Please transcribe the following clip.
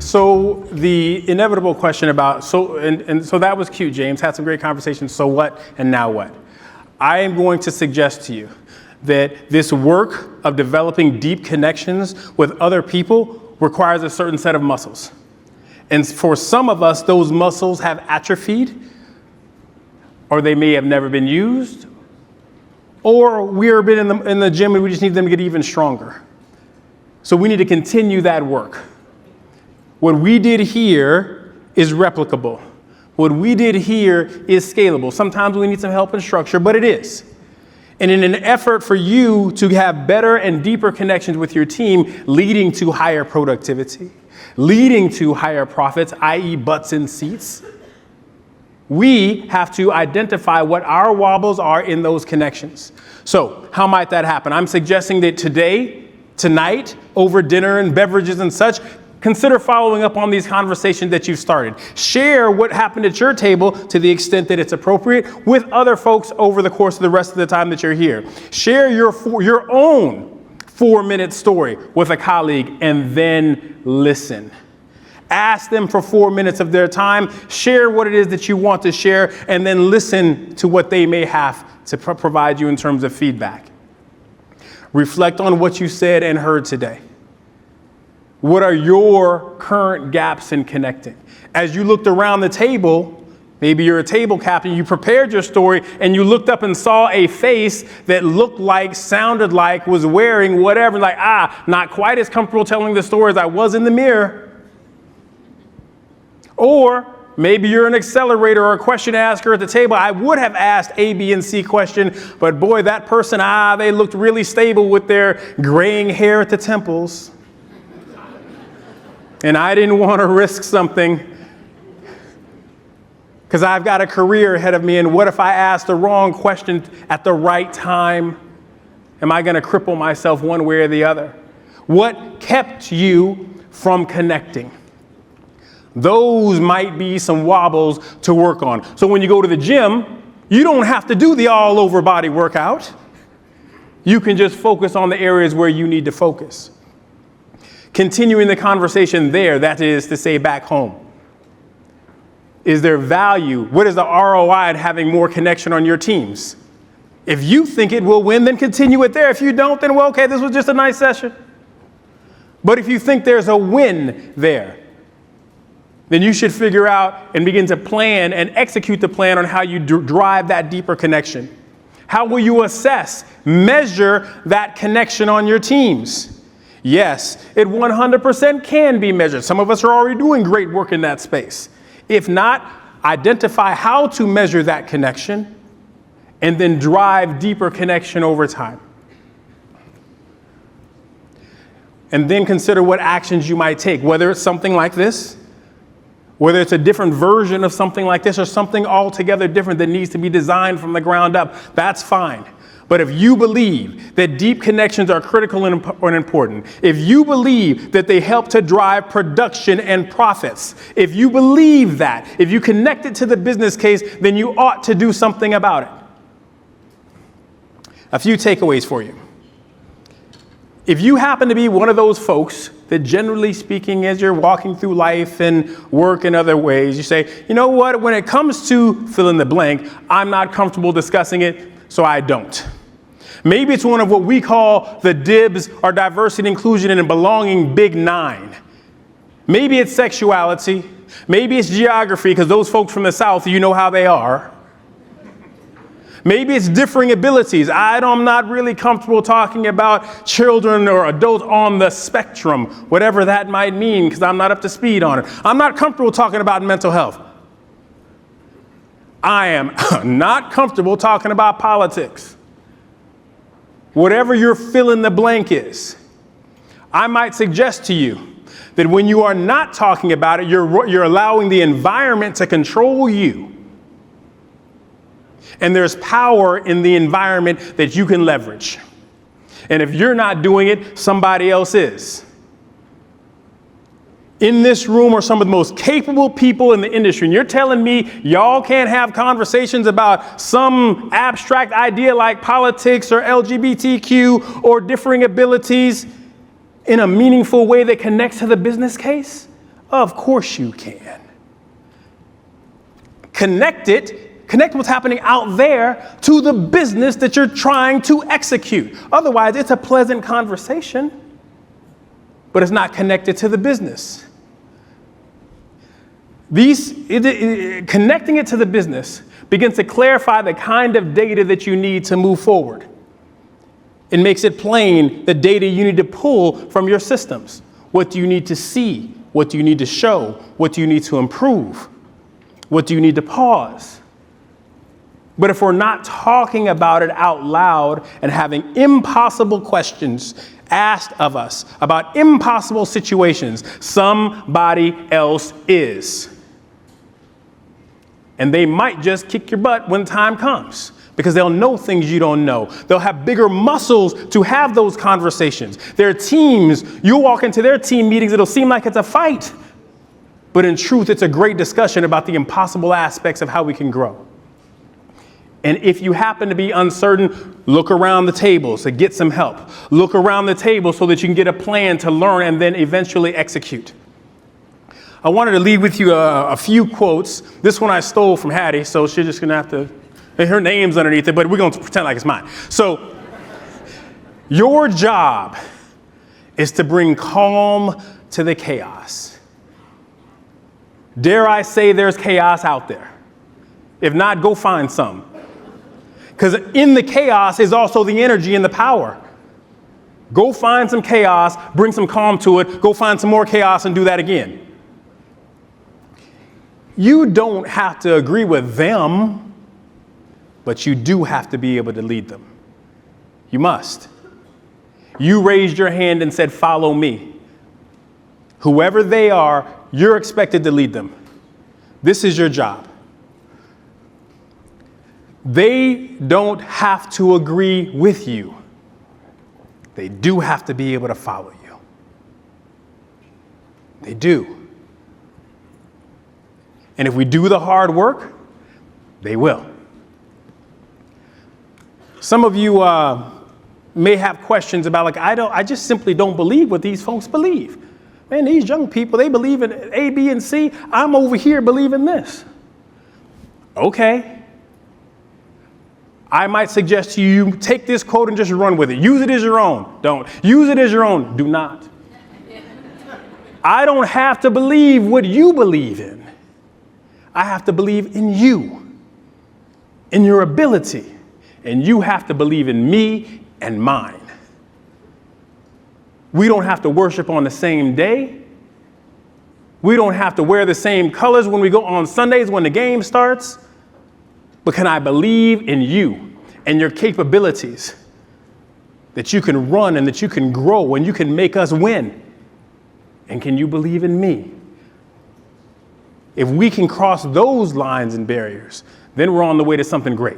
So the inevitable question about, so that was cute, James, had some great conversations. So what and now what? I am going to suggest to you that this work of developing deep connections with other people requires a certain set of muscles. And for some of us, those muscles have atrophied, or they may have never been used, or we've been in the gym and we just need them to get even stronger. So we need to continue that work. What we did here is replicable. What we did here is scalable. Sometimes we need some help and structure, but it is. And in an effort for you to have better and deeper connections with your team, leading to higher productivity, leading to higher profits, i.e. butts in seats, we have to identify what our wobbles are in those connections. So how might that happen? I'm suggesting that tonight, over dinner and beverages and such, consider following up on these conversations that you've started. Share what happened at your table to the extent that it's appropriate with other folks over the course of the rest of the time that you're here. Share your own 4-minute story with a colleague and then listen. Ask them for 4 minutes of their time. Share what it is that you want to share and then listen to what they may have to provide you in terms of feedback. Reflect on what you said and heard today. What are your current gaps in connecting? As you looked around the table, maybe you're a table captain, you prepared your story and you looked up and saw a face that looked like, sounded like, was wearing whatever, like, not quite as comfortable telling the story as I was in the mirror. Or maybe you're an accelerator or a question asker at the table. I would have asked A, B, and C question, but boy, that person, they looked really stable with their graying hair at the temples. And I didn't want to risk something because I've got a career ahead of me. And what if I ask the wrong question at the right time? Am I going to cripple myself one way or the other? What kept you from connecting? Those might be some wobbles to work on. So when you go to the gym, you don't have to do the all over body workout. You can just focus on the areas where you need to focus. Continuing the conversation there, that is to say back home. Is there value? What is the ROI in having more connection on your teams? If you think it will win, then continue it there. If you don't, then well, okay, this was just a nice session. But if you think there's a win there, then you should figure out and begin to plan and execute the plan on how you drive that deeper connection. How will you assess, measure that connection on your teams? Yes, it 100% can be measured. Some of us are already doing great work in that space. If not, identify how to measure that connection and then drive deeper connection over time. And then consider what actions you might take, whether it's something like this, whether it's a different version of something like this or something altogether different that needs to be designed from the ground up. That's fine. But if you believe that deep connections are critical and important, if you believe that they help to drive production and profits, if you believe that, if you connect it to the business case, then you ought to do something about it. A few takeaways for you. If you happen to be one of those folks that generally speaking, as you're walking through life and work in other ways, you say, you know what, when it comes to fill in the blank, I'm not comfortable discussing it, so I don't. Maybe it's one of what we call the DIBS or diversity, inclusion, and belonging big 9. Maybe it's sexuality. Maybe it's geography, because those folks from the South, you know how they are. Maybe it's differing abilities. I'm not really comfortable talking about children or adults on the spectrum, whatever that might mean, because I'm not up to speed on it. I'm not comfortable talking about mental health. I am not comfortable talking about politics. Whatever your fill in the blank is, I might suggest to you that when you are not talking about it, you're allowing the environment to control you. And there's power in the environment that you can leverage. And if you're not doing it, somebody else is. In this room are some of the most capable people in the industry. And you're telling me y'all can't have conversations about some abstract idea like politics or LGBTQ or differing abilities in a meaningful way that connects to the business case? Of course you can. Connect what's happening out there to the business that you're trying to execute. Otherwise, it's a pleasant conversation, but it's not connected to the business. Connecting it to the business begins to clarify the kind of data that you need to move forward. It makes it plain the data you need to pull from your systems. What do you need to see? What do you need to show? What do you need to improve? What do you need to pause? But if we're not talking about it out loud and having impossible questions asked of us about impossible situations, somebody else is. And they might just kick your butt when time comes because they'll know things you don't know. They'll have bigger muscles to have those conversations. Their teams, you'll walk into their team meetings, it'll seem like it's a fight. But in truth, it's a great discussion about the impossible aspects of how we can grow. And if you happen to be uncertain, look around the table to get some help. Look around the table so that you can get a plan to learn and then eventually execute. I wanted to leave with you a few quotes. This one I stole from Hattie, so she's just going to have to, her name's underneath it, but we're going to pretend like it's mine. So, your job is to bring calm to the chaos. Dare I say there's chaos out there? If not, go find some. Because in the chaos is also the energy and the power. Go find some chaos, bring some calm to it, go find some more chaos and do that again. You don't have to agree with them, but you do have to be able to lead them. You must. You raised your hand and said, follow me. Whoever they are, you're expected to lead them. This is your job. They don't have to agree with you. They do have to be able to follow you. They do. And if we do the hard work, they will. Some of you may have questions about, I just simply don't believe what these folks believe. Man, these young people, they believe in A, B, and C. I'm over here believing this. Okay. I might suggest to you, take this quote and just run with it. Use it as your own. Don't. Use it as your own. Do not. I don't have to believe what you believe in. I have to believe in you, in your ability, and you have to believe in me and mine. We don't have to worship on the same day. We don't have to wear the same colors when we go on Sundays when the game starts. But can I believe in you and your capabilities, that you can run and that you can grow and you can make us win? And can you believe in me? If we can cross those lines and barriers, then we're on the way to something great.